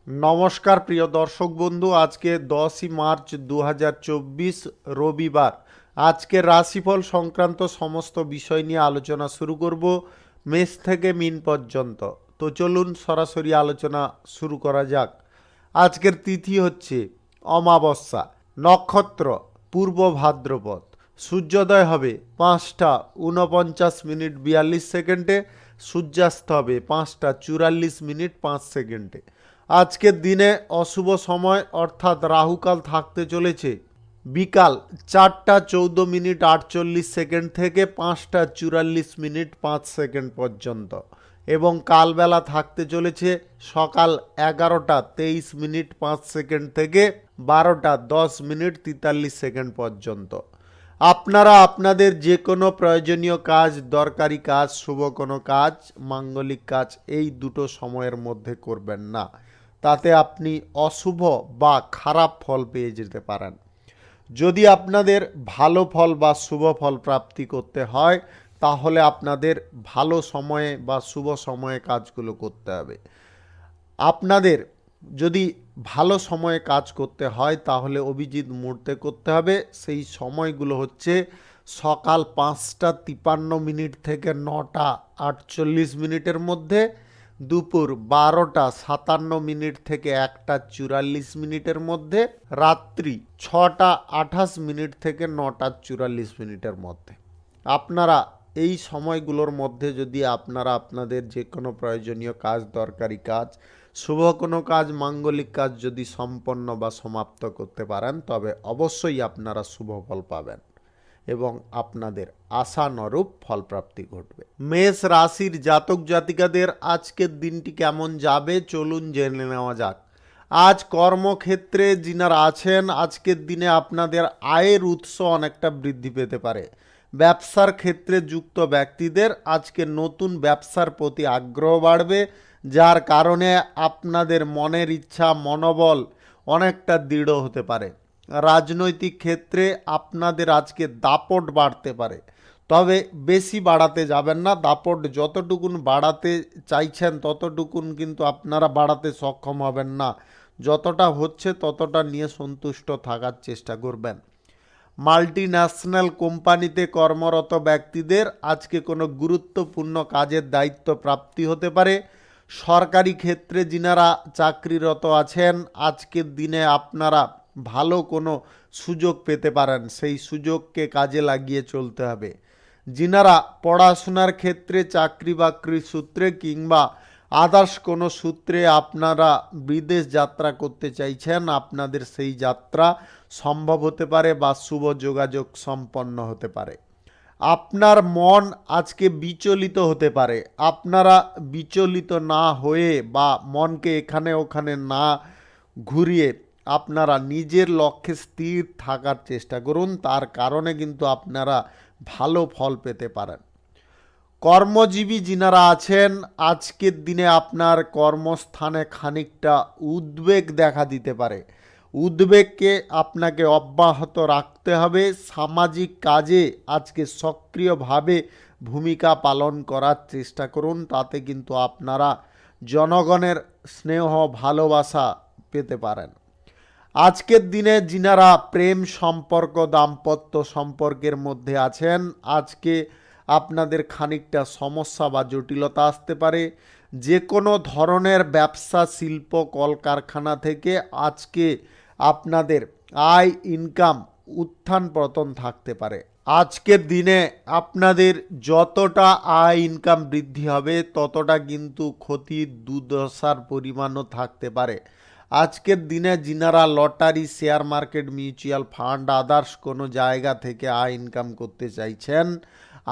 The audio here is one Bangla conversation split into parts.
নমস্কার প্রিয় দর্শক বন্ধু, আজকে 10ই মার্চ 2024 রবিবার। আজকের রাশিফল সংক্রান্ত সমস্ত বিষয় নিয়ে আলোচনা শুরু করব মেষ থেকে মিন পর্যন্ত। তো চলুন সরাসরি আলোচনা শুরু করা যাক। আজকের তিথি হচ্ছে অমাবস্যা, নক্ষত্র পূর্ব ভাদ্রপদ, সূর্যোদয় হবে 5:49:42, সূর্যাস্ত হবে 5:44:05। আজকের দিনে অশুভ সময় অর্থাৎ রাহুকাল থাকতে চলেছে বিকাল 4:14:48 থেকে 5:44:05 পর্যন্ত, এবং কালবেলা থাকতে চলেছে সকাল 11:23:05 থেকে 12:10:43 পর্যন্ত। আপনারা আপনাদের যে কোনো প্রয়োজনীয় কাজ, দরকারি কাজ, শুভ কোনো কাজ, মাঙ্গলিক কাজ এই দুটো সময়ের মধ্যে করবেন না, তাতে আপনি অশুভ বা খারাপ ফল পেয়ে যেতে পারেন। যদি আপনাদের ভালো ফল বা শুভ ফল প্রাপ্তি করতে হয়, তাহলে আপনাদের ভালো সময়ে বা শুভ সময়ে কাজগুলো করতে হবে। আপনাদের যদি ভালো সময়ে কাজ করতে হয় তাহলে অভিজিৎ মুহূর্তে করতে হবে। সেই সময়গুলো হচ্ছে সকাল 5:53 থেকে 9:48 মধ্যে, দুপুর 12:57 থেকে 1:44 মধ্যে, রাত্রি 6:28 থেকে 9:44 মধ্যে। আপনারা এই সময়গুলোর মধ্যে যদি আপনারা আপনাদের যে কোনো প্রয়োজনীয় কাজ, দরকারি কাজ, শুভ কোনো কাজ, মাঙ্গলিক কাজ যদি সম্পন্ন বা সমাপ্ত করতে পারেন, তবে অবশ্যই আপনারা শুভ ফল পাবেন এবং আপনাদের আশানুরূপ ফলপ্রাপ্তি ঘটবে। মেষ রাশির জাতক জাতিকাদের আজকের দিনটি কেমন যাবে চলুন জেনে নেওয়া যাক। আজ কর্মক্ষেত্রে যিনারা আছেন, আজকের দিনে আপনাদের আয়ের উৎস অনেকটা বৃদ্ধি পেতে পারে। ব্যবসার ক্ষেত্রে যুক্ত ব্যক্তিদের আজকে নতুন ব্যবসার প্রতি আগ্রহ বাড়বে, যার কারণে আপনাদের মনের ইচ্ছা, মনোবল অনেকটা দৃঢ় হতে পারে। রাজনৈতিক ক্ষেত্রে আপনাদের আজকে দাপট বাড়তে পারে, তবে বেশি বাড়াতে যাবেন না। দাপট যতটুকুন বাড়াতে চাইছেন ততটুকুন কিন্তু আপনারা বাড়াতে সক্ষম হবেন না। যতটা হচ্ছে ততটা নিয়ে সন্তুষ্ট থাকার চেষ্টা করবেন। মাল্টি ন্যাশনাল কোম্পানিতে কর্মরত ব্যক্তিদের আজকে কোনো গুরুত্বপূর্ণ কাজের দায়িত্ব প্রাপ্তি হতে পারে। সরকারি ক্ষেত্রে যিনারা চাকরিরত আছেন, আজকের দিনে আপনারা ভালো কোনো সুযোগ পেতে পারেন, সেই সুযোগকে কাজে লাগিয়ে চলতে হবে। যিনারা পড়াশোনার ক্ষেত্রে চাকরি বাকরির সূত্রে কিংবা আদার্স কোনো সূত্রে আপনারা বিদেশ যাত্রা করতে চাইছেন, আপনাদের সেই যাত্রা সম্ভব হতে পারে বা শুভ যোগাযোগ সম্পন্ন হতে পারে। আপনার মন আজকে বিচলিত হতে পারে। আপনারা বিচলিত না হয়ে বা মনকে এখানে ওখানে না ঘুরিয়ে আপনারা নিজের লক্ষ্যে স্থির থাকার চেষ্টা করুন, তার কারণে কিন্তু আপনারা ভালো ফল পেতে পারেন। কর্মজীবী যিনারা আছেন, আজকের দিনে আপনার কর্মস্থানে খানিকটা উদ্বেগ দেখা দিতে পারে। উদ্বেগকে আপনাকে অব্যাহত রাখতে হবে। সামাজিক কাজে আজকে সক্রিয়ভাবে ভূমিকা পালন করার চেষ্টা করুন, তাতে কিন্তু আপনারা জনগণের স্নেহ, ভালোবাসা পেতে পারেন। আজকের দিনে যিনারা প্রেম সম্পর্ক, দাম্পত্য সম্পর্কের মধ্যে আছেন, আজকে আপনাদের খানিকটা সমস্যা বা জটিলতা আসতে পারে। যে কোনো ধরনের ব্যবসা, শিল্প, কলকারখানা থেকে আজকে আপনাদের আয়, ইনকাম উত্থান পতন থাকতে পারে। আজকের দিনে আপনাদের যতটা আয় ইনকাম বৃদ্ধি হবে, ততটা কিন্তু ক্ষতির দুর্দশার পরিমাণও থাকতে পারে। আজকের দিনে যিনারা lottery, share market, mutual fund, others কোনো জায়গা থেকে আয় ইনকাম করতে চাইছেন,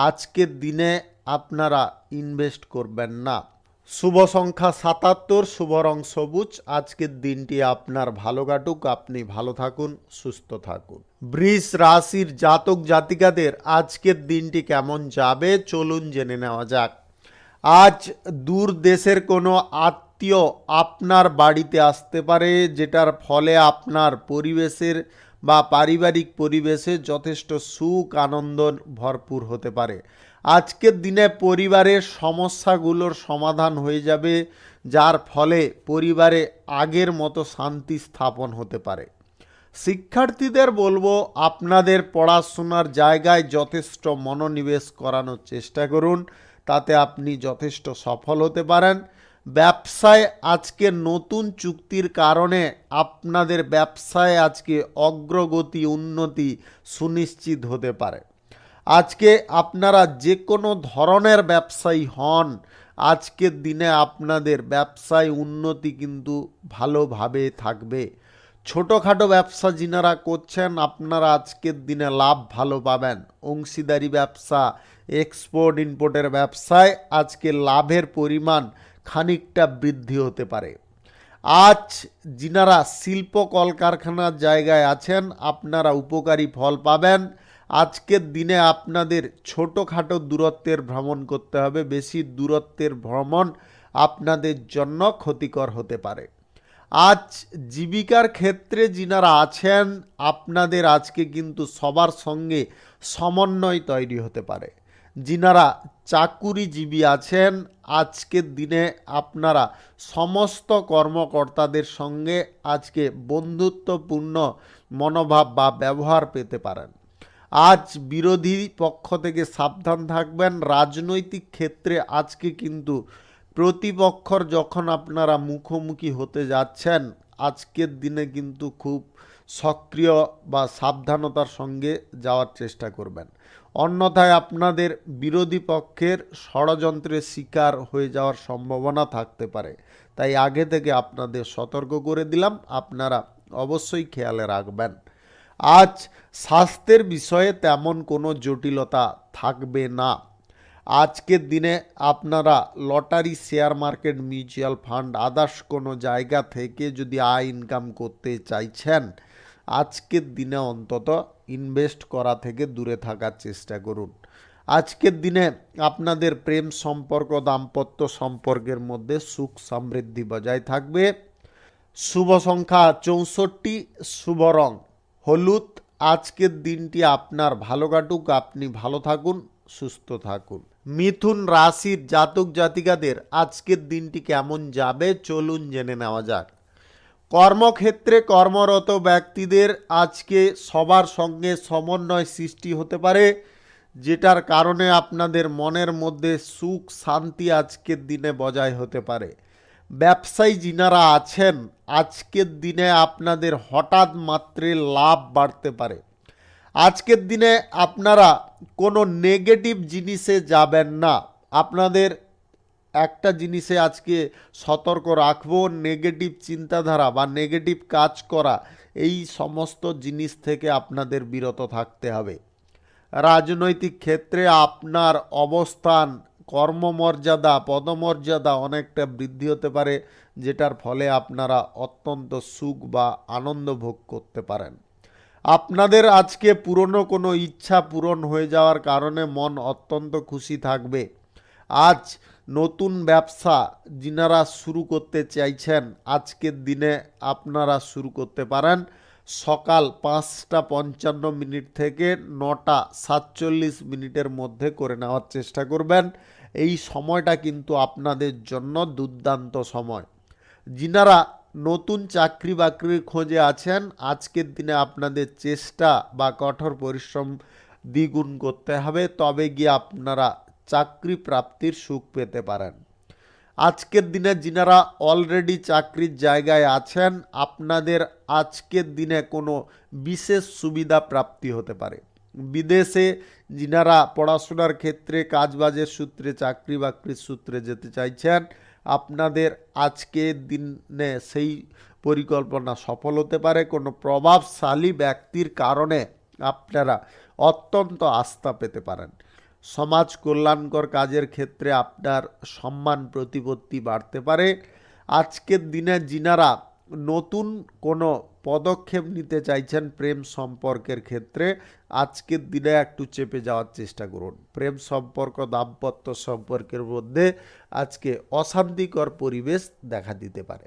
আজকের দিনে আপনারা ইনভেস্ট করবেন না। শুভ সংখ্যা 77, শুভ রং সবুজ। আজকের দিনটি আপনার ভালো কাটুক, আপনি ভালো থাকুন, সুস্থ থাকুন। বৃষ রাশির জাতক জাতিকাদের আজকের দিনটি কেমন যাবে চলুন জেনে নেওয়া যাক। আজ দূর দেশের কোনো আত্মীয় আপনার বাড়িতে আসতে পারে, যেটার ফলে আপনার পরিবেশের বা পারিবারিক পরিবেশে যথেষ্ট সুখ, আনন্দ ভরপুর হতে পারে। আজকের দিনে পরিবারের সমস্যাগুলোর সমাধান হয়ে যাবে। যার ফলে পরিবারে আগের মতো শান্তি স্থাপন হতে পারে। শিক্ষার্থীদের বলবো, আপনাদের পড়াশোনার জায়গায় যথেষ্ট মনোনিবেশ করানোর চেষ্টা করুন, তাতে আপনি যথেষ্ট সফল হতে পারেন। ব্যবসায় আজকে নতুন চুক্তির কারণে আপনাদের ব্যবসায় আজকে অগ্রগতি উন্নতি সুনিশ্চিত হতে পারে। আজকে আপনারা যে কোনো ধরনের ব্যবসায়ী হন, আজকের দিনে আপনাদের ব্যবসায় উন্নতি কিন্তু ভালোভাবে থাকবে। ছোটোখাটো ব্যবসা যিনারা করছেন, আপনারা আজকের দিনে লাভ ভালো পাবেন। অংশীদারি ব্যবসা, এক্সপোর্ট ইম্পোর্টের ব্যবসায় আজকে লাভের পরিমাণ খানিকটা বৃদ্ধি হতে পারে। আজ যিনারা শিল্প কলকারখানার জায়গায় আছেন, আপনারা উপকারী ফল পাবেন। আজকের দিনে আপনাদের ছোটোখাটো দূরত্বের ভ্রমণ করতে হবে, বেশি দূরত্বের ভ্রমণ আপনাদের জন্য ক্ষতিকর হতে পারে। আজ জীবিকার ক্ষেত্রে যিনারা আছেন, আপনাদের আজকে কিন্তু সবার সঙ্গে সমন্বয় তৈরি হতে পারে। যিনারা চাকুরিজীবী আছেন, আজকের দিনে আপনারা সমস্ত কর্মকর্তাদের সঙ্গে আজকে বন্ধুত্বপূর্ণ মনোভাব বা ব্যবহার পেতে পারেন। আজ বিরোধী পক্ষ থেকে সাবধান থাকবেন। রাজনৈতিক ক্ষেত্রে আজকে কিন্তু প্রতিপক্ষর যখন আপনারা মুখোমুখি হতে যাচ্ছেন, আজকের দিনে কিন্তু খুব সক্রিয় বা সাবধানতার সঙ্গে যাওয়ার চেষ্টা করবেন, অন্যথায় আপনাদের বিরোধী পক্ষের ষড়যন্ত্রের শিকার হয়ে যাওয়ার সম্ভাবনা থাকতে পারে। তাই আগে থেকে আপনাদের সতর্ক করে দিলাম, আপনারা অবশ্যই খেয়ালে রাখবেন। আজ স্বাস্থ্যের বিষয়ে তেমন কোনো জটিলতা থাকবে না। আজকের দিনে আপনারা lottery, share market, mutual fund, others কোনো জায়গা থেকে যদি আয় ইনকাম করতে চাইছেন, আজকের দিনে অন্তত ইনভেস্ট করা থেকে দূরে থাকার চেষ্টা করুন। আজকের দিনে আপনাদের প্রেম সম্পর্ক, দাম্পত্য সম্পর্কের মধ্যে সুখ সমৃদ্ধি বজায় থাকবে। শুভ সংখ্যা 64, শুভ রং হলুদ। আজকের দিনটি আপনার ভালো কাটুক, আপনি ভালো থাকুন, সুস্থ থাকুন। মিথুন রাশির জাতক জাতিকাদের আজকের দিনটি কেমন যাবে চলুন জেনে নেওয়া যাক। কর্মক্ষেত্রে কর্মরত ব্যক্তিদের আজকে সবার সঙ্গে সমন্বয় সৃষ্টি হতে পারে, যেটার কারণে আপনাদের মনের মধ্যে সুখ শান্তি আজকের দিনে বজায় হতে পারে। ব্যবসায়ী যিনারা আছেন, আজকের দিনে আপনাদের হঠাৎ মাত্রে লাভ বাড়তে পারে। আজকের দিনে আপনারা কোনো নেগেটিভ জিনিসে যাবেন না। আপনাদের একটা জিনিসে আজকে সতর্ক রাখবো, নেগেটিভ চিন্তাধারা বা নেগেটিভ কাজ করা, এই সমস্ত জিনিস থেকে আপনাদের বিরত থাকতে হবে। রাজনৈতিক ক্ষেত্রে আপনার অবস্থান, কর্মমর্যাদা, পদমর্যাদা অনেকটা বৃদ্ধি হতে পারে, যেটার ফলে আপনারা অত্যন্ত সুখ বা আনন্দ ভোগ করতে পারেন। আপনাদের আজকে পুরনো কোনো ইচ্ছা পূরণ হয়ে যাওয়ার কারণে মন অত্যন্ত খুশি থাকবে। আজ নতুন ব্যবসা যিনারা শুরু করতে চাইছেন, আজকের দিনে আপনারা শুরু করতে পারেন। সকাল 5:55 থেকে 9:47 মধ্যে করে নেওয়ার চেষ্টা করবেন। এই সময়টা কিন্তু আপনাদের জন্য দুর্দান্ত সময়। যিনারা নতুন চাকরি বাকরির খোঁজে আছেন, আজকের দিনে আপনাদের চেষ্টা বা কঠোর পরিশ্রম দ্বিগুণ করতে হবে, তবে গিয়ে আপনারা চাকরি প্রাপ্তির সুখ পেতে পারেন। আজকের দিনে যিনারা অলরেডি চাকরির জায়গায় আছেন, আপনাদের আজকের দিনে কোনো বিশেষ সুবিধা প্রাপ্তি হতে পারে। বিদেশে যিনারা পড়াশোনার ক্ষেত্রে, কাজবাজের সূত্রে, চাকরি বাকরির সূত্রে যেতে চাইছেন, আপনাদের আজকের দিনে সেই পরিকল্পনা সফল হতে পারে। কোনো প্রভাবশালী ব্যক্তির কারণে আপনারা অত্যন্ত আস্থা পেতে পারেন। সমাজ কল্যাণকর কাজের ক্ষেত্রে আপনার সম্মান প্রতিপত্তি বাড়তে পারে। আজকের দিনে যিনারা নতুন কোনো পদক্ষেপ নিতে চাইছেন প্রেম সম্পর্কের ক্ষেত্রে, আজকের দিনে একটু চেপে যাওয়ার চেষ্টা করুন। প্রেম সম্পর্ক, দাম্পত্য সম্পর্কের মধ্যে আজকে অশান্তিকর পরিবেশ দেখা দিতে পারে।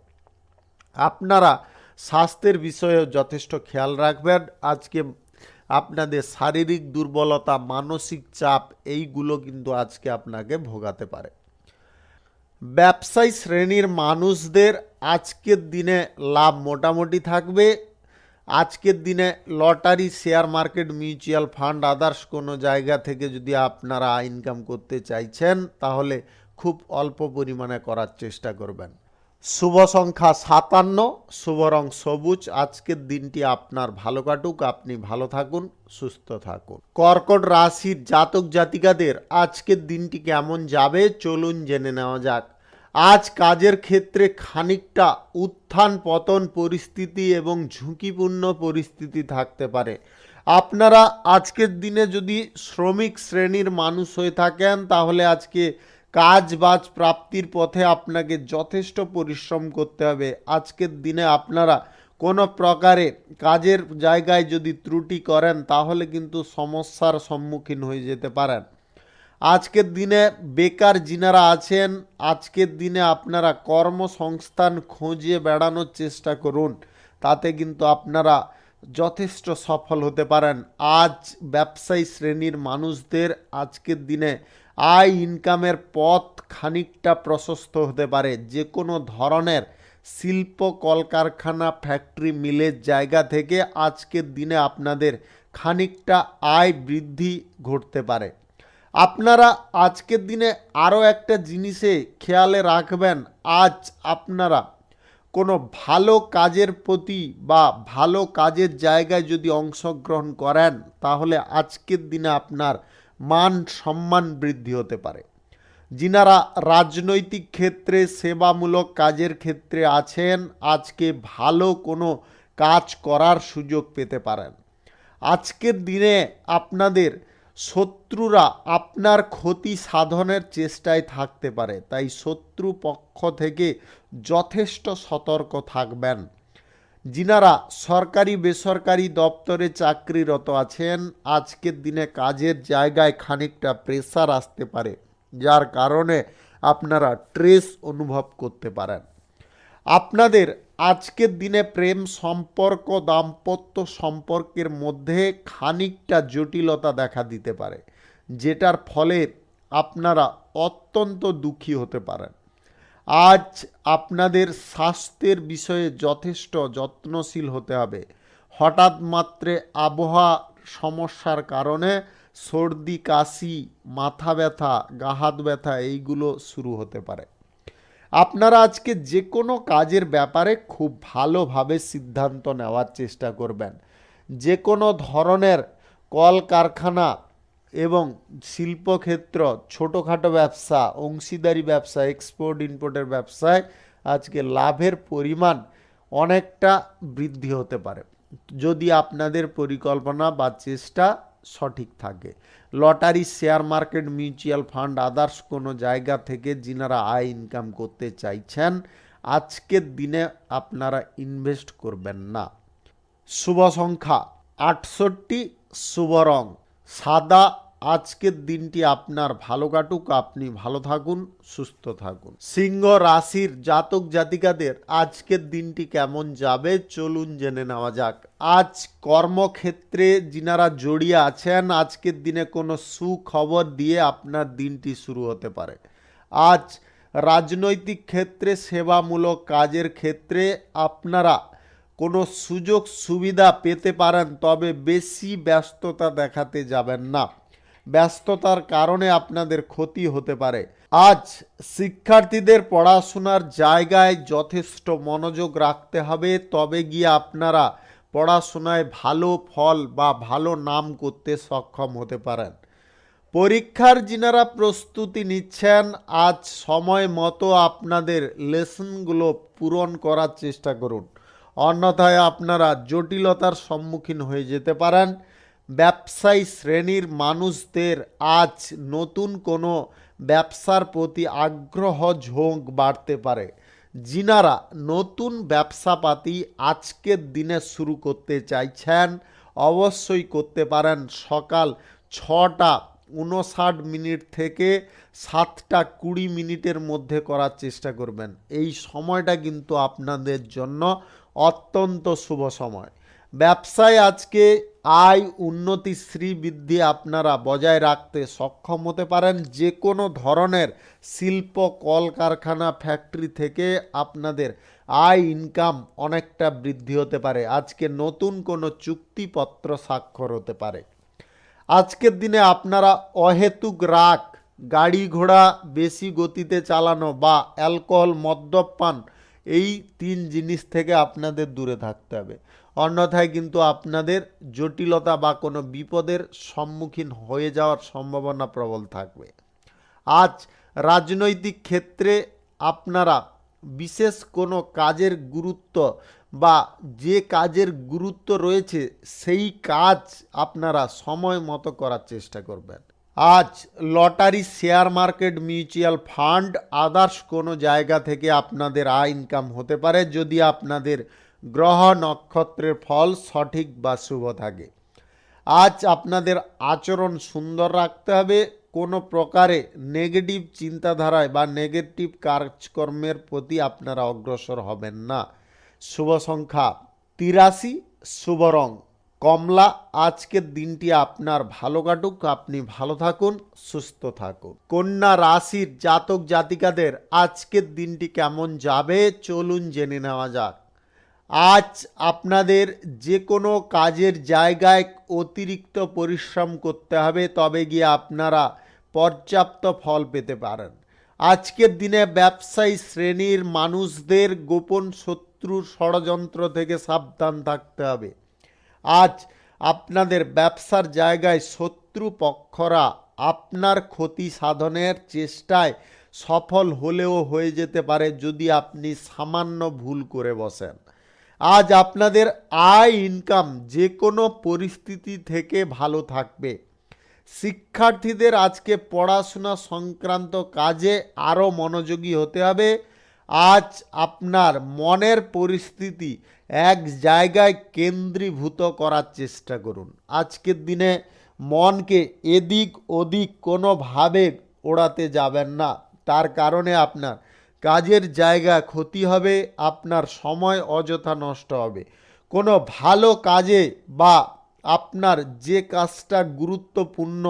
আপনারা স্বাস্থ্যের বিষয়ে যথেষ্ট খেয়াল রাখবেন। আজকে আপনাদের শারীরিক দুর্বলতা, মানসিক চাপ, এইগুলো কিন্তু আজকে আপনাকে ভোগাতে পারে। ব্যবসায়ী শ্রেণীর মানুষদের আজকের দিনে লাভ মোটামুটি থাকবে। আজকের দিনে lottery, share market, mutual fund, others কোনো জায়গা থেকে যদি আপনারা ইনকাম করতে চাইছেন তাহলে খুব অল্প পরিমাণে করার চেষ্টা করবেন। শুভ সংখ্যা 57, শুভ রং সবুজ। আজকের দিনটি আপনার ভালো কাটুক, আপনি ভালো থাকুন, সুস্থ থাকুন। কর্কট রাশির জাতক জাতিকাদের আজকের দিনটি কেমন যাবে চলুন জেনে নেওয়া যাক। আজ কাজের ক্ষেত্রে খানিকটা উত্থান পতন পরিস্থিতি এবং ঝুঁকিপূর্ণ পরিস্থিতি থাকতে পারে। আপনারা আজকের দিনে যদি শ্রমিক শ্রেণীর মানুষ হয়ে থাকেন তাহলে আজকে কাজ বাজ প্রাপ্তির পথে আপনাকে যথেষ্ট পরিশ্রম করতে হবে। আজকের দিনে আপনারা কোনো প্রকারে কাজের জায়গায় যদি ত্রুটি করেন তাহলে কিন্তু সমস্যার সম্মুখীন হয়ে যেতে পারেন। আজকের দিনে বেকার যিনারা আছেন আজকের দিনে আপনারা কর্মসংস্থান খুঁজে বেড়ানোর চেষ্টা করুন, তাতে কিন্তু আপনারা যথেষ্ট সফল হতে পারেন। আজ ব্যবসায়ী শ্রেণীর মানুষদের আজকের দিনে আয় ইনকামের পথ খানিকটা প্রশস্ত হতে পারে। যে কোনো ধরনের শিল্প কলকারখানা ফ্যাক্টরি মিলের জায়গা থেকে আজকের দিনে আপনাদের খানিকটা আয় বৃদ্ধি ঘটতে পারে। আপনারা আজকের দিনে আরও একটা জিনিসে খেয়ালে রাখবেন, আজ আপনারা কোনো ভালো কাজের প্রতি বা ভালো কাজের জায়গায় যদি অংশগ্রহণ করেন তাহলে আজকের দিনে আপনার মান সম্মান বৃদ্ধি হতে পারে। যিনারা রাজনৈতিক ক্ষেত্রে সেবামূলক কাজের ক্ষেত্রে আছেন আজকে ভালো কোনো কাজ করার সুযোগ পেতে পারেন। আজকের দিনে আপনাদের শত্রুরা আপনার ক্ষতি সাধনের চেষ্টায় থাকতে পারে, তাই শত্রু পক্ষ থেকে যথেষ্ট সতর্ক থাকবেন। যিনারা সরকারি বেসরকারি দপ্তরে চাকরিরত আছেন আজকের দিনে কাজের জায়গায় খানিকটা প্রেসার আসতে পারে, যার কারণে আপনারা স্ট্রেস অনুভব করতে পারেন। আপনাদের আজকের দিনে প্রেম সম্পর্ক দাম্পত্য সম্পর্কের মধ্যে খানিকটা জটিলতা দেখা দিতে পারে, যেটার ফলে আপনারা অত্যন্ত দুঃখী হতে পারেন। আজ আপনাদের স্বাস্থ্যের বিষয়ে যথেষ্ট যত্নশীল হতে হবে। হঠাৎ মাত্রে আবহাওয়া সমস্যার কারণে সর্দি কাশি মাথা ব্যথা গা হাত ব্যথা এইগুলো শুরু হতে পারে। আপনারা আজকে যে কোনো কাজের ব্যাপারে খুব ভালোভাবে সিদ্ধান্ত নেওয়ার চেষ্টা করবেন। যে কোনো ধরনের কলকারখানা এবং শিল্পক্ষেত্র, ছোটোখাটো ব্যবসা, অংশীদারি ব্যবসা, এক্সপোর্ট ইম্পোর্টের ব্যবসায় আজকে লাভের পরিমাণ অনেকটা বৃদ্ধি হতে পারে যদি আপনাদের পরিকল্পনা বা চেষ্টা সঠিক থাকে। Lottery, share market, mutual fund, others কোনো জায়গা থেকে যিনারা আয় ইনকাম করতে চাইছেন আজকের দিনে আপনারা ইনভেস্ট করবেন না। শুভ সংখ্যা 68, শুভ রং সাদা। আজকের দিনটি আপনার ভালো কাটুক, আপনি ভালো থাকুন, সুস্থ থাকুন। সিংহ রাশির জাতক জাতিকাদের আজকের দিনটি কেমন যাবে চলুন জেনে নেওয়া যাক। আজ কর্মক্ষেত্রে যিনারা জড়িয়ে আছেন আজকের দিনে কোনো সুখবর দিয়ে আপনার দিনটি শুরু হতে পারে। আজ রাজনৈতিক ক্ষেত্রে সেবামূলক কাজের ক্ষেত্রে আপনারা কোনো সুযোগ সুবিধা পেতে পারেন, তবে বেশি ব্যস্ততা দেখাতে যাবেন না। ব্যস্ততার কারণে আপনাদের ক্ষতি হতে পারে। আজ শিক্ষার্থীদের পড়াশোনার জায়গায় যথেষ্ট মনোযোগ রাখতে হবে, তবে গিয়ে আপনারা পড়াশোনায় ভালো ফল বা ভালো নাম করতে সক্ষম হতে পারেন। পরীক্ষার যিনারা প্রস্তুতি নিচ্ছেন আজ সময় মতো আপনাদের লেসনগুলো পূরণ করার চেষ্টা করুন, অন্যথায় আপনারা জটিলতার সম্মুখীন হয়ে যেতে পারেন। ব্যবসায়ী শ্রেণীর মানুষদের আজ নতুন কোনো ব্যবসার প্রতি আগ্রহ ঝোঁক বাড়তে পারে। যিনারা নতুন ব্যবসাপাতি আজকের দিনে শুরু করতে চাইছেন অবশ্যই করতে পারেন। সকাল 6:59 থেকে 7:20 মধ্যে করার চেষ্টা করবেন। এই সময়টা কিন্তু আপনাদের জন্য অত্যন্ত শুভ সময়। ব্যবসায় আজকে আয় উন্নতি শ্রীবৃদ্ধি আপনারা বজায় রাখতে সক্ষম হতে পারেন। যে কোনো ধরনের শিল্প কলকারখানা ফ্যাক্টরি থেকে আপনাদের আয় ইনকাম অনেকটা বৃদ্ধি হতে পারে। আজকে নতুন কোনো চুক্তিপত্র স্বাক্ষর হতে পারে। আজকের দিনে আপনারা অহেতুক রাগ, গাড়ি ঘোড়া বেশি গতিতে চালানো বা অ্যালকোহল মদ্যপান এই 3 জিনিস থেকে আপনাদের দূরে থাকতে হবে। অন্যথায় কিন্তু আপনাদের জটিলতা বা কোনো বিপদের সম্মুখীন হয়ে যাওয়ার সম্ভাবনা প্রবল থাকবে। আজ রাজনৈতিক ক্ষেত্রে আপনারা বিশেষ কোনো কাজের গুরুত্ব বা যে কাজের গুরুত্ব রয়েছে সেই কাজ আপনারা সময় মতো করার চেষ্টা করবেন। আজ lottery, share market, mutual fund, others কোনো জায়গা থেকে আপনাদের আয় ইনকাম হতে পারে যদি আপনাদের গ্রহ নক্ষত্রের ফল সঠিক বা শুভ থাকে। আজ আপনাদের আচরণ সুন্দর রাখতে হবে। কোনো প্রকারে নেগেটিভ চিন্তাধারায় বা নেগেটিভ কাজকর্মের প্রতি আপনারা অগ্রসর হবেন না। শুভ সংখ্যা 83, শুভ রং কমলা। আজকের দিনটি আপনার ভালো কাটুক, আপনি ভালো থাকুন, সুস্থ থাকুন। কন্যা রাশির জাতক জাতিকাদের আজকের দিনটি কেমন যাবে চলুন জেনে নেওয়া যাক। আজ আপনাদের যে কোনো কাজের জায়গায় অতিরিক্ত পরিশ্রম করতে হবে, তবে গিয়ে আপনারা পর্যাপ্ত ফল পেতে পারেন। আজকের দিনে ব্যবসায়ী শ্রেণীর মানুষদের গোপন শত্রুর ষড়যন্ত্র থেকে সাবধান থাকতে হবে। আজ আপনাদের ব্যবসার জায়গায় শত্রুপক্ষরা আপনার ক্ষতি সাধনের চেষ্টায় সফল হলেও হয়ে যেতে পারে যদি আপনি সামান্য ভুল করে বসেন। আজ আপনাদের আয় ইনকাম যে কোনো পরিস্থিতি থেকে ভালো থাকবে। শিক্ষার্থীদের আজকে পড়াশোনা সংক্রান্ত কাজে আরও মনোযোগী হতে হবে। আজ আপনার মনের পরিস্থিতি এক জায়গায় কেন্দ্রীভূত করার চেষ্টা করুন। আজকের দিনে মনকে এদিক ওদিক কোনোভাবে ওড়াতে যাবেন না, তার কারণে আপনার কাজের জায়গা ক্ষতি হবে, আপনার সময় অযথা নষ্ট হবে। কোনো ভালো কাজে বা আপনার যে কাজটা গুরুত্বপূর্ণ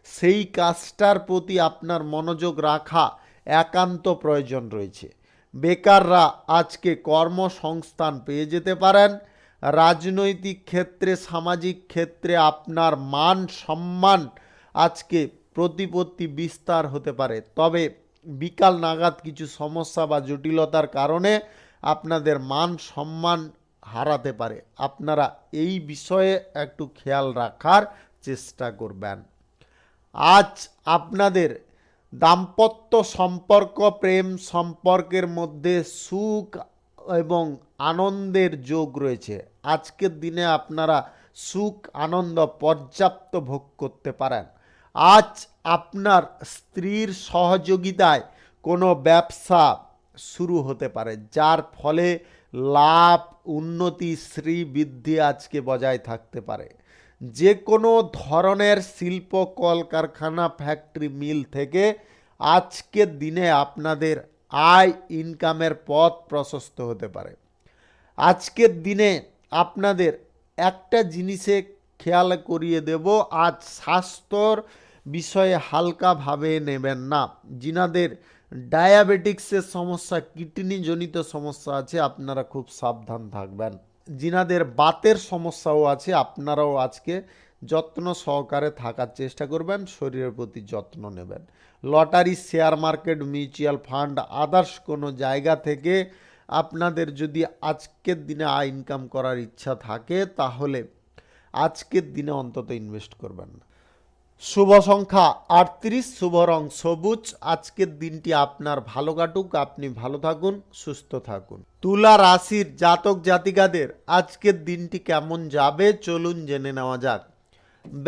সেই কাজটার প্রতি আপনার মনোযোগ রাখা একান্ত প্রয়োজন রয়েছে। বেকাররা আজকে কর্মসংস্থান পেয়ে যেতে পারেন। রাজনৈতিক ক্ষেত্রে, সামাজিক ক্ষেত্রে আপনার মান সম্মান আজকে প্রতিপত্তি বিস্তার হতে পারে, তবে বিকাল নাগাদ কিছু সমস্যা বা জটিলতার কারণে আপনাদের মান সম্মান হারাতে পারে। আপনারা এই বিষয়ে একটু খেয়াল রাখার চেষ্টা করবেন। আজ আপনাদের দাম্পত্য সম্পর্ক, প্রেম সম্পর্কের মধ্যে সুখ এবং আনন্দের যোগ রয়েছে। আজকের দিনে আপনারা সুখ আনন্দ পর্যাপ্ত ভোগ করতে পারেন। আজ আপনার স্ত্রীর সহযোগিতায় কোনো ব্যবসা শুরু হতে পারে, যার ফলে লাভ, উন্নতি, শ্রীবৃদ্ধি আজকে বজায় থাকতে পারে। যে কোনো ধরনের শিল্প কলকারখানা, ফ্যাক্টরি, মিল থেকে আজকের দিনে আপনাদের আয় ইনকামের পথ প্রশস্ত হতে পারে। আজকের দিনে আপনাদের একটা জিনিসে খেয়াল করিয়ে দেব, আজ স্বাস্থ্যর বিষয়ে হালকাভাবে নেবেন না। যিনাদের ডায়াবেটিক্সের সমস্যা, কিডনিজনিত সমস্যা আছে, আপনারা খুব সাবধান থাকবেন। যিনাদের বাতের সমস্যাও আছে, আপনারাও আজকে যত্ন সহকারে থাকার চেষ্টা করবেন, শরীরের প্রতি যত্ন নেবেন। Lottery, share market, mutual fund, others কোনো জায়গা থেকে আপনাদের যদি আজকের দিনে আয় ইনকাম করার ইচ্ছা থাকে তাহলে আজকের দিনে অন্তত ইনভেস্ট করবেন না। শুভ সংখ্যা 38, শুভ রং সবুজ। আজকের দিনটি আপনার ভালো কাটুক, আপনি ভালো থাকুন, সুস্থ থাকুন। তুলা রাশির জাতক জাতিকাদের আজকের দিনটি কেমন যাবে চলুন জেনে নেওয়া যাক।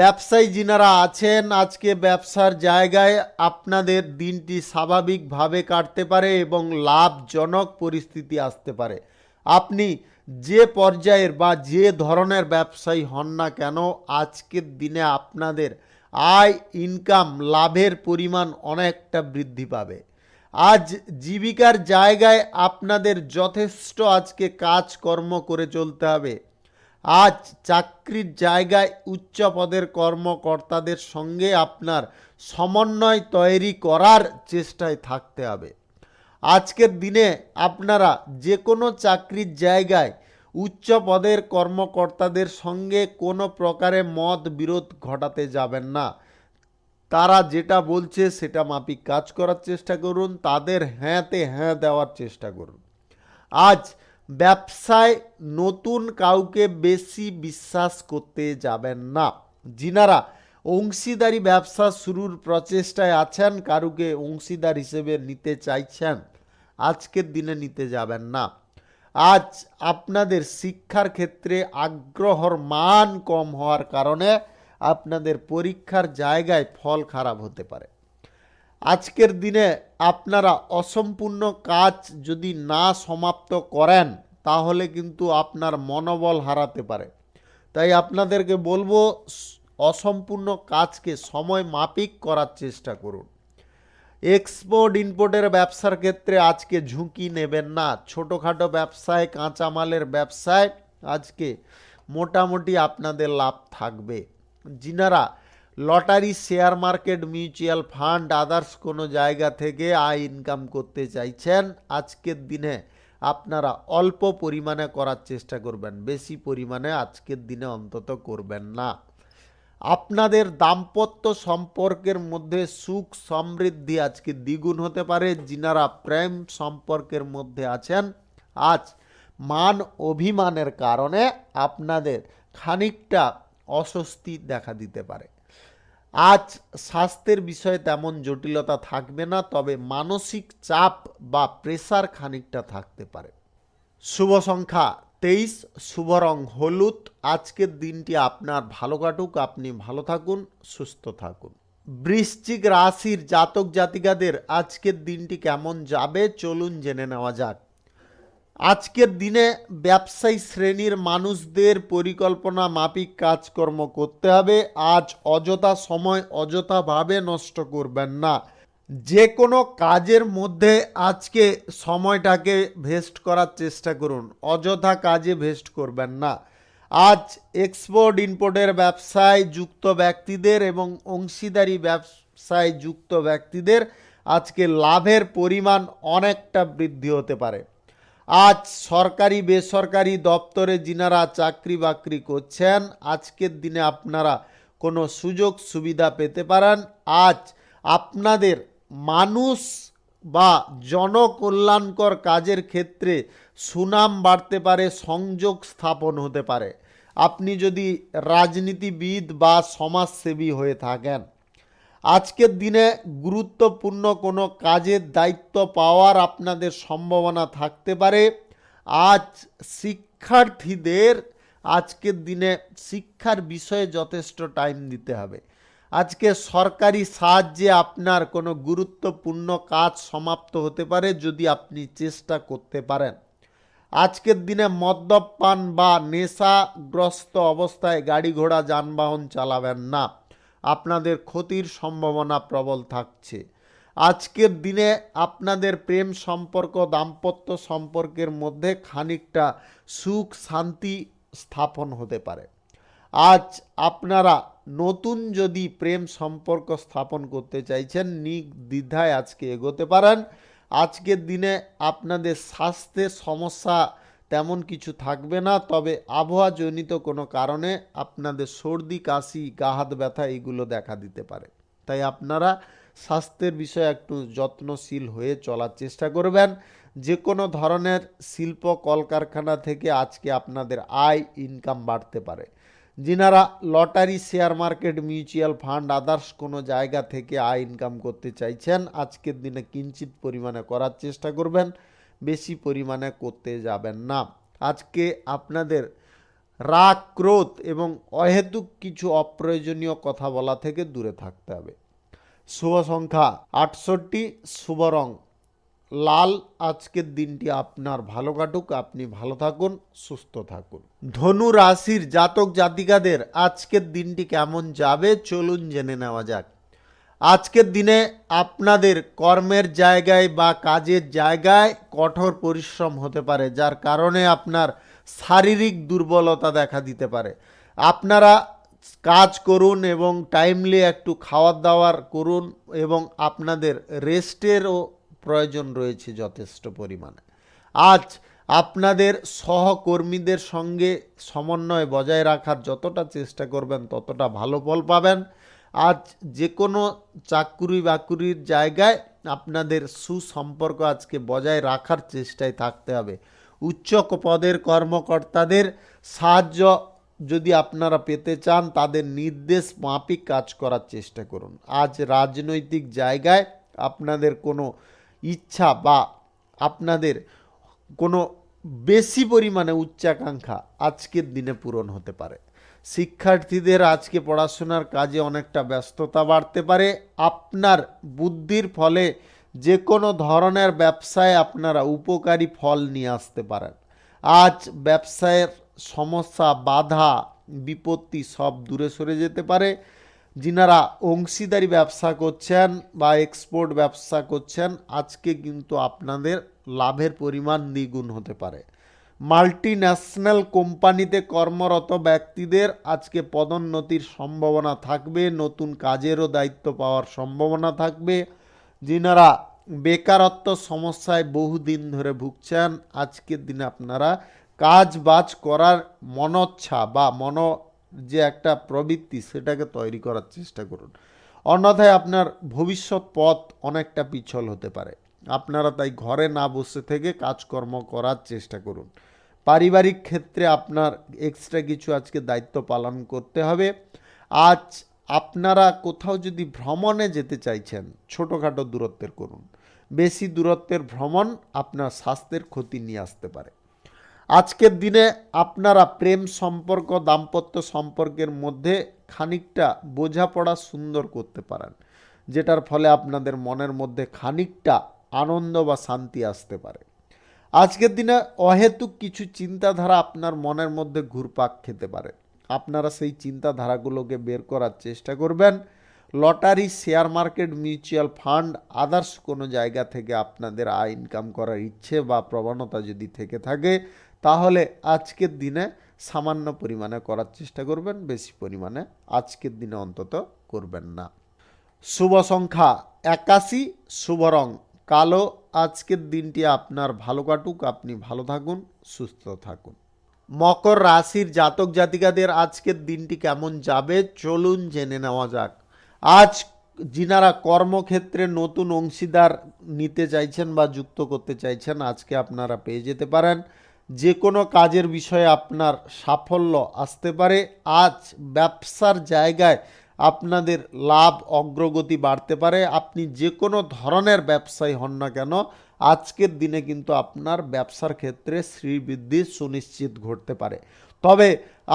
ব্যবসায়ী যিনারা আছেন, আজকে ব্যবসার জায়গায় আপনাদের দিনটি স্বাভাবিকভাবে কাটতে পারে এবং লাভজনক পরিস্থিতি আসতে পারে। আপনি যে পর্যায়ের বা যে ধরনের ব্যবসায়ী হন না কেন, আজকের দিনে আপনাদের আয় ইনকাম লাভের পরিমাণ অনেকটা বৃদ্ধি পাবে। আজ জীবিকার জায়গায় আপনাদের যথেষ্ট আজকে কাজকর্ম করে চলতে হবে। আজ চাকরির জায়গায় উচ্চ পদের কর্মকর্তাদের সঙ্গে আপনার সমন্বয় তৈরি করার চেষ্টায় থাকতে হবে। আজকের দিনে আপনারা যে কোনো চাকরির জায়গায় উচ্চ পদের কর্মকর্তাদের সঙ্গে কোনো প্রকারে মত বিরোধ ঘটাতে যাবেন না। তারা যেটা বলছে সেটা মাফিক কাজ করার চেষ্টা করুন, তাদের হ্যাঁতে হ্যাঁ দেওয়ার চেষ্টা করুন। আজ ব্যবসায় নতুন কাউকে বেশি বিশ্বাস করতে যাবেন না। যিনারা অংশীদারি ব্যবসা শুরুর প্রচেষ্টায় আছেন, কারুকে অংশীদার হিসেবে নিতে চাইছেন, আজকের দিনে নিতে যাবেন না। আজ আপনাদের শিক্ষার ক্ষেত্রে আগ্রহর মান কম হওয়ার কারণে আপনাদের পরীক্ষার জায়গায় ফল খারাপ হতে পারে। আজকের দিনে আপনারা অসম্পূর্ণ কাজ যদি না সমাপ্ত করেন তাহলে কিন্তু আপনার মনোবল হারাতে পারে। তাই আপনাদেরকে বলবো অসম্পূর্ণ কাজকে সময় মাফিক করার চেষ্টা করুন। এক্সপোর্ট ইম্পোর্টের ব্যবসার ক্ষেত্রে আজকে ঝুঁকি নেবেন না। ছোটোখাটো ব্যবসায়, কাঁচামালের ব্যবসায় আজকে মোটামুটি আপনাদের লাভ থাকবে। যিনারা lottery, share market, mutual fund, others কোনো জায়গা থেকে আয় ইনকাম করতে চাইছেন, আজকের দিনে আপনারা অল্প পরিমাণে করার চেষ্টা করবেন, বেশি পরিমাণে আজকের দিনে অন্তত করবেন না। আপনাদের দাম্পত্য সম্পর্কের মধ্যে সুখ সমৃদ্ধি আজকে দ্বিগুণ হতে পারে। যিনারা প্রেম সম্পর্কের মধ্যে আছেন, আজ মান অভিমানের কারণে আপনাদের খানিকটা অস্বস্তি দেখা দিতে পারে। আজ স্বাস্থ্যের বিষয়ে তেমন জটিলতা থাকবে না, তবে মানসিক চাপ বা প্রেসার খানিকটা থাকতে পারে। শুভ সংখ্যা 23, শুভ রং হলুদ। আজকের দিনটি আপনার ভালো কাটুক, আপনি ভালো থাকুন, সুস্থ থাকুন। বৃশ্চিক রাশির জাতক জাতিকাদের আজকের দিনটি কেমন যাবে চলুন জেনে নেওয়া যাক। আজকের দিনে ব্যবসায়ী শ্রেণীর মানুষদের পরিকল্পনা মাফিক কাজকর্ম করতে হবে। আজ অযথা সময় অযথাভাবে নষ্ট করবেন না। যে কোনো কাজের মধ্যে আজকে সময়টাকে ভেস্ট করার চেষ্টা করুন, অযথা কাজে ভেস্ট করবেন না। আজ এক্সপোর্ট ইম্পোর্টের ব্যবসায় যুক্ত ব্যক্তিদের এবং অংশীদারি ব্যবসায় যুক্ত ব্যক্তিদের আজকে লাভের পরিমাণ অনেকটা বৃদ্ধি হতে পারে। আজ সরকারি বেসরকারি দপ্তরে যিনারা চাকরি বাকরি করছেন, আজকের দিনে আপনারা কোনো সুযোগ সুবিধা পেতে পারেন। আজ আপনাদের মানুষ বা জনকল্যাণকর কাজের ক্ষেত্রে সুনাম বাড়তে পারে, সংযোগ স্থাপন হতে পারে। আপনি যদি রাজনীতিবিদ বা সমাজসেবী হয়ে থাকেন, আজকের দিনে গুরুত্বপূর্ণ কোনো কাজের দায়িত্ব পাওয়ার আপনাদের সম্ভাবনা থাকতে পারে। আজ শিক্ষার্থীদের আজকের দিনে শিক্ষার বিষয়ে যথেষ্ট টাইম দিতে হবে। আজকে সরকারি সাহায্যে আপনার কোনো গুরুত্বপূর্ণ কাজ সমাপ্ত হতে পারে যদি আপনি চেষ্টা করতে পারেন। আজকের দিনে মদ্যপান বা নেশাগ্রস্ত অবস্থায় গাড়ি ঘোড়া যানবাহন চালাবেন না, আপনাদের ক্ষতির সম্ভাবনা প্রবল থাকছে। আজকের দিনে আপনাদের প্রেম সম্পর্ক, দাম্পত্য সম্পর্কের মধ্যে খানিকটা সুখ শান্তি স্থাপন হতে পারে। আজ আপনারা নতুন যদি প্রেম সম্পর্ক স্থাপন করতে চাইছেন, নির্দ্বিধায় আজকে এগোতে পারেন। আজকের দিনে আপনাদের স্বাস্থ্যের সমস্যা তেমন কিছু থাকবে না, তবে আবহাওয়াজনিত কোনো কারণে আপনাদের সর্দি কাশি গা হাত ব্যথা এগুলো দেখা দিতে পারে। তাই আপনারা স্বাস্থ্যের বিষয়ে একটু যত্নশীল হয়ে চলার চেষ্টা করবেন। যে কোনো ধরনের শিল্প কলকারখানা থেকে আজকে আপনাদের আয় ইনকাম বাড়তে পারে। যিনারা lottery, share market, mutual fund, others কোনো জায়গা থেকে আয় ইনকাম করতে চাইছেন, আজকের দিনে কিঞ্চিত পরিমাণে করার চেষ্টা করবেন, বেশি পরিমাণে করতে যাবেন না। আজকে আপনাদের রাগ, ক্রোধ এবং অহেতুক কিছু অপ্রয়োজনীয় কথা বলা থেকে দূরে থাকতে হবে। শুভ সংখ্যা 68, শুভ রং লাল। আজকের দিনটি আপনার ভালো কাটুক, আপনি ভালো থাকুন, সুস্থ থাকুন। ধনু রাশির জাতক জাতিকাদের আজকের দিনটি কেমন যাবে চলুন জেনে নেওয়া যাক। আজকের দিনে আপনাদের কর্মের জায়গায় বা কাজের জায়গায় কঠোর পরিশ্রম হতে পারে, যার কারণে আপনার শারীরিক দুর্বলতা দেখা দিতে পারে। আপনারা কাজ করুন এবং টাইমলি একটু খাওয়ার দাওয়ার করুন এবং আপনাদের রেস্টেরও প্রয়োজন রয়েছে যথেষ্ট পরিমাণে। আজ আপনাদের সহকর্মীদের সঙ্গে সমন্বয় বজায় রাখার যতটা চেষ্টা করবেন ততটা ভালো ফল পাবেন। আজ যে কোনো চাকুরি বাকুরির জায়গায় আপনাদের সুসম্পর্ক আজকে বজায় রাখার চেষ্টায় থাকতে হবে। উচ্চ পদের কর্মকর্তাদের সাহায্য যদি আপনারা পেতে চান তাদের নির্দেশ মাফিক কাজ করার চেষ্টা করুন। আজ রাজনৈতিক জায়গায় আপনাদের কোনো ইচ্ছা বা আপনাদের কোনো বেশি পরিমাণে উচ্চাকাঙ্ক্ষা আজকের দিনে পূরণ হতে পারে। শিক্ষার্থীদের আজকে পড়াশোনার কাজে অনেকটা ব্যস্ততা বাড়তে পারে। আপনার বুদ্ধির ফলে যে কোনো ধরনের ব্যবসায় আপনারা উপকারী ফল নিয়ে আসতে পারেন। আজ ব্যবসায়ের সমস্যা, বাধা, বিপত্তি সব দূরে সরে যেতে পারে। যিনারা অংশীদারি ব্যবসা করছেন বা এক্সপোর্ট ব্যবসা করছেন আজকে কিন্তু আপনাদের লাভের পরিমাণ দ্বিগুণ হতে পারে। মাল্টি ন্যাশনাল কোম্পানিতে কর্মরত ব্যক্তিদের আজকে পদোন্নতির সম্ভাবনা থাকবে, নতুন কাজেরও দায়িত্ব পাওয়ার সম্ভাবনা থাকবে। যিনারা বেকারত্ব সমস্যায় বহুদিন ধরে ভুগছেন আজকের দিনে আপনারা কাজ বাজ করার মনোচ্ছা বা যে একটা প্রবৃত্তি সেটাকে তৈরি করার চেষ্টা করুন। অন্যথায় আপনার ভবিষ্যৎ পথ অনেকটা পিছল হতে পারে। আপনারা তাই ঘরে না বসে থেকে কাজকর্ম করার চেষ্টা করুন। পারিবারিক ক্ষেত্রে আপনার এক্সট্রা কিছু আজকে দায়িত্ব পালন করতে হবে। আজ আপনারা কোথাও যদি ভ্রমণে যেতে চাইছেন ছোটোখাটো দূরত্বের করুন। বেশি দূরত্বের ভ্রমণ আপনার স্বাস্থ্যের ক্ষতি নিয়ে আসতে পারে। আজকের দিনে আপনারা প্রেম সম্পর্ক, দাম্পত্য সম্পর্কের মধ্যে খানিকটা বোঝাপড়া সুন্দর করতে পারেন, যেটার ফলে আপনাদের মনের মধ্যে খানিকটা আনন্দ বা শান্তি আসতে পারে। আজকের দিনে অহেতুক কিছু চিন্তাধারা আপনার মনের মধ্যে ঘুরপাক খেতে পারে। আপনারা সেই চিন্তাধারাগুলোকে বের করার চেষ্টা করবেন। Lottery, share market, mutual fund, others কোনো জায়গা থেকে আপনাদের আয় ইনকাম করার ইচ্ছে বা প্রবণতা যদি থেকে থাকে তাহলে আজকের দিনে সামান্য পরিমাণে করার চেষ্টা করবেন, বেশি পরিমাণে আজকের দিনে অন্তত করবেন না। শুভ সংখ্যা 81, শুভ রং কালো। আজকের দিনটি আপনার ভালো কাটুক, আপনি ভালো থাকুন, সুস্থ থাকুন। মকর রাশির জাতক জাতিকাদের আজকের দিনটি কেমন যাবে চলুন জেনে নেওয়া যাক। আজ যিনারা কর্মক্ষেত্রে নতুন অংশীদার নিতে চাইছেন বা যুক্ত করতে চাইছেন আজকে আপনারা পেয়ে যেতে পারেন। যে কোনো কাজের বিষয়ে আপনার সাফল্য আসতে পারে। আজ ব্যবসার জায়গায় আপনাদের লাভ অগ্রগতি বাড়তে পারে। আপনি যে কোনো ধরনের ব্যবসায়ী হন না কেন আজকের দিনে কিন্তু আপনার ব্যবসার ক্ষেত্রে শ্রীবৃদ্ধি সুনিশ্চিত ঘটতে পারে। তবে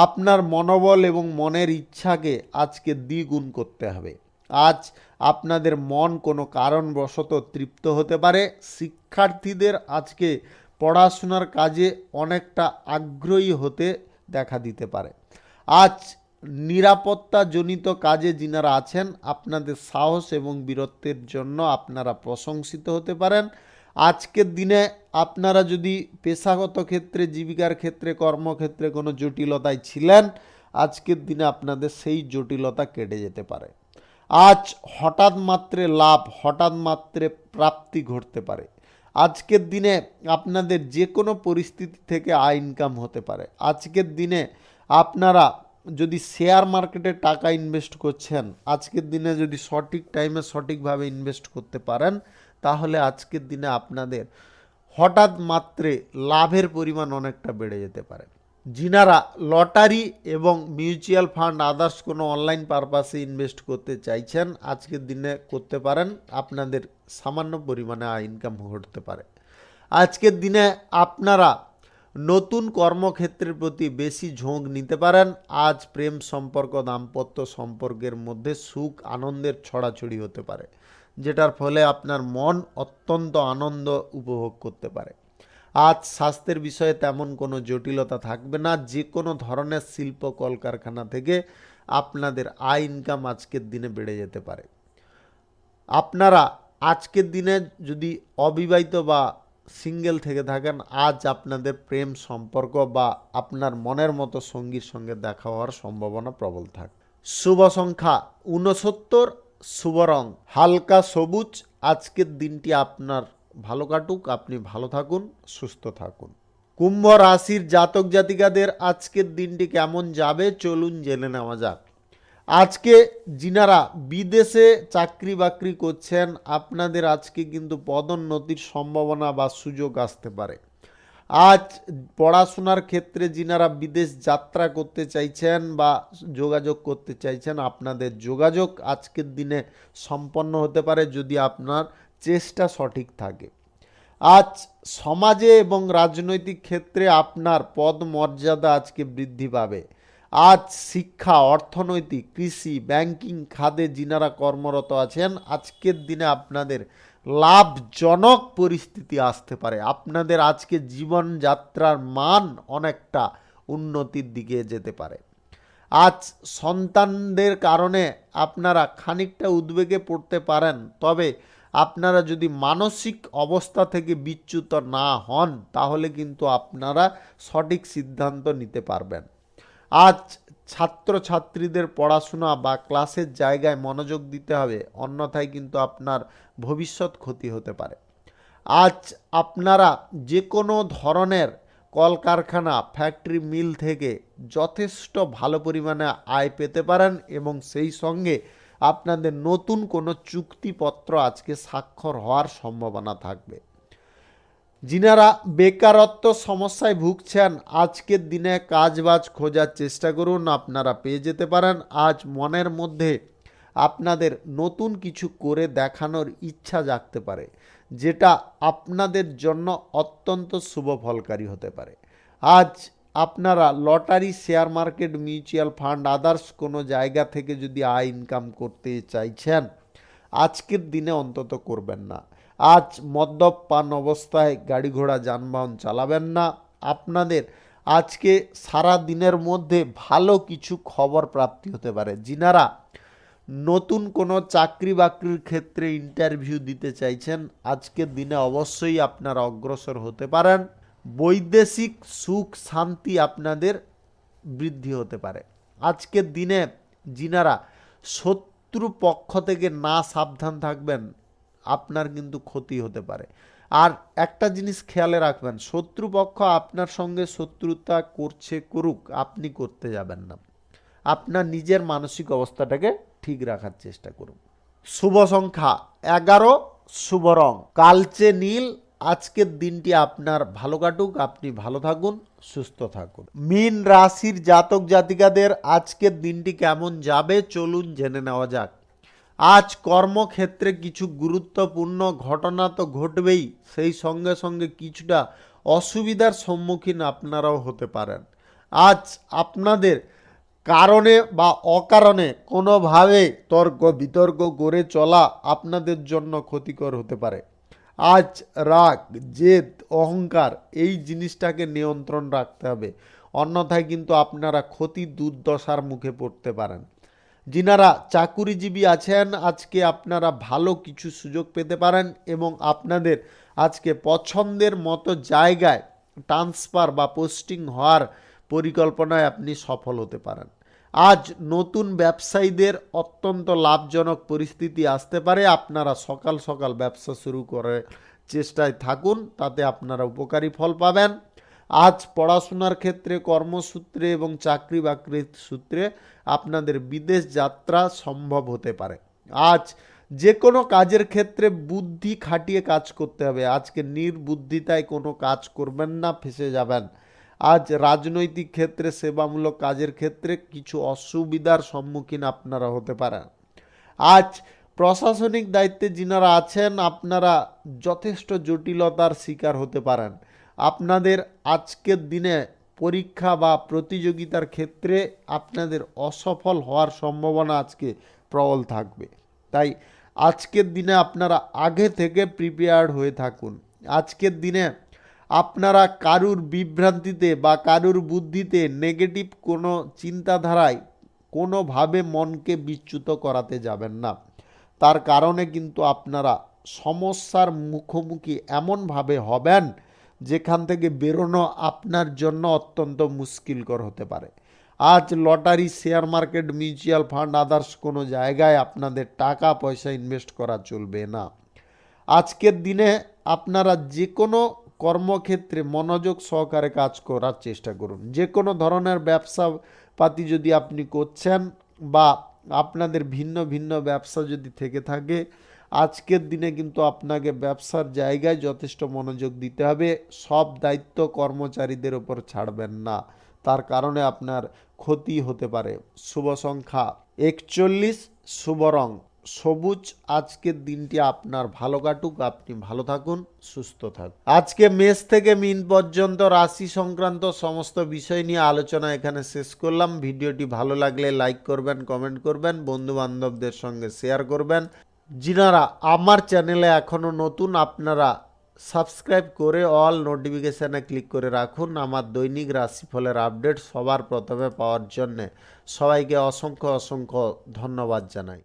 আপনার মনোবল এবং মনের ইচ্ছাকে আজকে দ্বিগুণ করতে হবে। আজ আপনাদের মন কোনো কারণবশত তৃপ্ত হতে পারে। শিক্ষার্থীদের আজকে পড়াশোনার কাজে অনেকটা আগ্রহী হতে দেখা দিতে পারে। আজ নিরাপত্তাজনিত কাজে যিনারা আছেন আপনাদের সাহস এবং বীরত্বের জন্য আপনারা প্রশংসিত হতে পারেন। আজকের দিনে আপনারা যদি পেশাগত ক্ষেত্রে, জীবিকার ক্ষেত্রে, কর্মক্ষেত্রে কোনো জটিলতায় ছিলেন আজকের দিনে আপনাদের সেই জটিলতা কেটে যেতে পারে। আজ হঠাৎ মাত্রে লাভ, হঠাৎ মাত্রে প্রাপ্তি ঘটতে পারে। আজকের দিনে আপনাদের যে কোনো পরিস্থিতি থেকে আয় ইনকাম হতে পারে। আজকের দিনে আপনারা যদি শেয়ার মার্কেটে টাকা ইনভেস্ট করছেন আজকের দিনে যদি সঠিক টাইমে সঠিকভাবে ইনভেস্ট করতে পারেন তাহলে আজকের দিনে আপনাদের হঠাৎ মাত্রে লাভের পরিমাণ অনেকটা বেড়ে যেতে পারে। যিনারা লটারি এবং মিউচুয়াল ফান্ড, আদার্স কোনো অনলাইন পারপাসে ইনভেস্ট করতে চাইছেন আজকের দিনে করতে পারেন, আপনাদের সামান্য পরিমাণে আয় ইনকাম ঘটতে পারে। আজকের দিনে আপনারা নতুন কর্মক্ষেত্রের প্রতি বেশি ঝোঁক নিতে পারেন। আজ প্রেম সম্পর্ক, দাম্পত্য সম্পর্কের মধ্যে সুখ আনন্দের ছড়াছড়ি হতে পারে, যেটার ফলে আপনার মন অত্যন্ত আনন্দ উপভোগ করতে পারে। আজ স্বাস্থ্যের বিষয়ে তেমন কোনো জটিলতা থাকবে না। যে কোনো ধরনের শিল্প কলকারখানা থেকে আপনাদের আয় ইনকাম আজকের দিনে বেড়ে যেতে পারে। আপনারা আজকের দিনে যদি অবিবাহিত বা সিঙ্গেল থেকে থাকেন, আজ আপনাদের প্রেম সম্পর্ক বা আপনার মনের মতো সঙ্গীর সঙ্গে দেখা হওয়ার সম্ভাবনা প্রবল থাকে। শুভ সংখ্যা 69, শুভ রং হালকা সবুজ। আজকের দিনটি আপনার ভালো কাটুক, আপনি ভালো থাকুন, সুস্থ থাকুন। কুম্ভ রাশির জাতক জাতিকাদের আজকের দিনটি কেমন যাবে চলুন জেনে নেওয়া যাক। আজকে যিনারা বিদেশে চাকরি বাকরি করছেন, আপনাদের আজকে কিন্তু পদোন্নতির সম্ভাবনা বা সুযোগ আসতে পারে। আজ পড়াশোনার ক্ষেত্রে যিনারা বিদেশ যাত্রা করতে চাইছেন বা যোগাযোগ করতে চাইছেন, আপনাদের যোগাযোগ আজকের দিনে সম্পন্ন হতে পারে যদি আপনার চেষ্টা সঠিক থাকে। আজ সমাজে এবং রাজনৈতিক ক্ষেত্রে আপনার পদ মর্যাদা আজকে বৃদ্ধি পাবে। আজ শিক্ষা, অর্থনৈতিক, কৃষি, ব্যাংকিং খাতে যিনারা কর্মরত আছেন, আজকের দিনে আপনাদের লাভজনক পরিস্থিতি আসতে পারে। আপনাদের আজকে জীবনযাত্রার মান অনেকটা উন্নতির দিকে যেতে পারে। আজ সন্তানদের কারণে আপনারা খানিকটা উদ্বেগে পড়তে পারেন, তবে আপনারা যদি মানসিক অবস্থা থেকে বিচ্যুত না হন তাহলে কিন্তু আপনারা সঠিক সিদ্ধান্ত নিতে পারবেন। আজ ছাত্রছাত্রীদের পড়াশোনা বা ক্লাসের জায়গায় মনোযোগ দিতে হবে, অন্যথায় কিন্তু আপনার ভবিষ্যৎ ক্ষতি হতে পারে। আজ আপনারা যে কোনো ধরনের কলকারখানা, ফ্যাক্টরি, মিল থেকে যথেষ্ট ভালো পরিমাণে আয় পেতে পারেন এবং সেই সঙ্গে আপনাদের নতুন কোনো চুক্তিপত্র আজকে স্বাক্ষর হওয়ার সম্ভাবনা থাকবে। যিনারা বেকারত্ব সমস্যায় ভুগছেন, আজকের দিনে কাজবাজ খোঁজার চেষ্টা করুন, আপনারা পেয়ে যেতে পারেন। আজ মনের মধ্যে আপনাদের নতুন কিছু করে দেখানোর ইচ্ছা জাগতে পারে, যেটা আপনাদের জন্য অত্যন্ত শুভ ফলকারী হতে পারে। আজ আপনারা lottery, share market, mutual fund, others কোনো জায়গা থেকে যদি আয় ইনকাম করতে চাইছেন, আজকের দিনে অন্তত করবেন না। আজ মদ্যপান অবস্থায় গাড়ি ঘোড়া যানবাহন চালাবেন না। আপনাদের আজকে সারা দিনের মধ্যে ভালো কিছু খবর প্রাপ্তি হতে পারে। যিনারা নতুন কোনো চাকরি বাকরির ক্ষেত্রে ইন্টারভিউ দিতে চাইছেন, আজকের দিনে অবশ্যই আপনারা অগ্রসর হতে পারেন। বৈদেশিক সুখ শান্তি আপনাদের বৃদ্ধি হতে পারে। আজকের দিনে যিনারা শত্রু পক্ষ থেকে না সাবধান থাকবেন, আপনার কিন্তু ক্ষতি হতে পারে। আর একটা জিনিস খেয়ালে রাখবেন, শত্রুপক্ষ আপনার সঙ্গে শত্রুতা করছে করুক, আপনি করতে যাবেন না। আপনার নিজের মানসিক অবস্থাটাকে ঠিক রাখার চেষ্টা করুন। শুভ সংখ্যা 11, শুভ রং কালচে নীল। আজকের দিনটি আপনার ভালো কাটুক, আপনি ভালো থাকুন, সুস্থ থাকুন। মীন রাশির জাতক জাতিকাদের আজকের দিনটি কেমন যাবে চলুন জেনে নেওয়া যাক। আজ কর্মক্ষেত্রে কিছু গুরুত্বপূর্ণ ঘটনা তো ঘটবেই, সেই সঙ্গে সঙ্গে কিছুটা অসুবিধার সম্মুখীন আপনারাও হতে পারেন। আজ আপনাদের কারণে বা অকারণে কোনোভাবে তর্ক বিতর্ক করে চলা আপনাদের জন্য ক্ষতিকর হতে পারে। আজ রাগ, জেদ, অহংকার এই জিনিসটাকে নিয়ন্ত্রণ রাখতে হবে, অন্যথায় কিন্তু আপনারা ক্ষতি দুর্দশার মুখে পড়তে পারেন। যিনারা চাকুরিজীবী আছেন, আজকে আপনারা ভালো কিছু সুযোগ পেতে পারেন এবং আপনাদের আজকে পছন্দের মতো জায়গায় ট্রান্সফার বা পোস্টিং হওয়ার পরিকল্পনায় আপনি সফল হতে পারেন। আজ নতুন ব্যবসায়ীদের অত্যন্ত লাভজনক পরিস্থিতি আসতে পারে। আপনারা সকাল সকাল ব্যবসা শুরু করে চেষ্টায় থাকুন, তাতে আপনারা উপকারী ফল পাবেন। আজ পড়াশোনার ক্ষেত্রে, কর্মসূত্রে এবং চাকরি বাকরির সূত্রে আপনাদের বিদেশ যাত্রা সম্ভব হতে পারে। আজ যে কোনো কাজের ক্ষেত্রে বুদ্ধি খাটিয়ে কাজ করতে হবে। আজকে নির্বুদ্ধিতায় কোনো কাজ করবেন না, ফেঁসে যাবেন। আজ রাজনৈতিক ক্ষেত্রে, সেবামূলক কাজের ক্ষেত্রে কিছু অসুবিধার সম্মুখীন আপনারা হতে পারেন। আজ প্রশাসনিক দায়িত্বে যিনারা আছেন, আপনারা যথেষ্ট জটিলতার শিকার হতে পারেন। আপনাদের আজকের দিনে পরীক্ষা বা প্রতিযোগিতার ক্ষেত্রে আপনাদের অসফল হওয়ার সম্ভাবনা আজকে প্রবল থাকবে। তাই আজকের দিনে আপনারা আগে থেকে প্রিপেয়ার্ড হয়ে থাকুন। আজকের দিনে আপনারা কারুর বিভ্রান্তিতে বা কারুর বুদ্ধিতে, নেগেটিভ কোনো চিন্তাধারায় কোনোভাবে মনকে বিচ্যুত করাতে যাবেন না। তার কারণে কিন্তু আপনারা সমস্যার মুখোমুখি এমনভাবে হবেন যেখান থেকে বেরোনো আপনার জন্য অত্যন্ত মুশকিলকর হতে পারে। আজ lottery, share market, mutual fund, others কোনো জায়গায় আপনাদের টাকা পয়সা ইনভেস্ট করা চলবে না। আজকের দিনে আপনারা যে কোনো কর্মক্ষেত্রে মনোযোগ সহকারে কাজ করার চেষ্টা করুন। যে কোনো ধরনের ব্যবসা পাতি যদি আপনি করছেন বা আপনাদের ভিন্ন ভিন্ন ব্যবসা যদি থেকে থাকে, আজকের দিনে কিন্তু আপনাকে ব্যবসার জায়গায় যথেষ্ট মনোযোগ দিতে হবে। সব দায়িত্ব কর্মচারীদের ওপর ছাড়বেন না, তার কারণে আপনার ক্ষতি হতে পারে। শুভ সংখ্যা 41, শুভ রং সবুজ। আজকের দিনটি আপনার ভালো কাটুক, আপনি ভালো থাকুন, সুস্থ থাকুন। আজকে মেষ থেকে মীন পর্যন্ত রাশি সংক্রান্ত সমস্ত বিষয় নিয়ে আলোচনা এখানে শেষ করলাম। ভিডিওটি ভালো লাগলে লাইক করবেন, কমেন্ট করবেন, বন্ধু বান্ধবদের সঙ্গে শেয়ার করবেন। যিনারা আমার চ্যানেলে এখনও নতুন, আপনারা সাবস্ক্রাইব করে অল নোটিফিকেশানে ক্লিক করে রাখুন আমার দৈনিক রাশিফলের আপডেট সবার প্রথমে পাওয়ার জন্যে। সবাইকে অসংখ্য অসংখ্য ধন্যবাদ জানাই।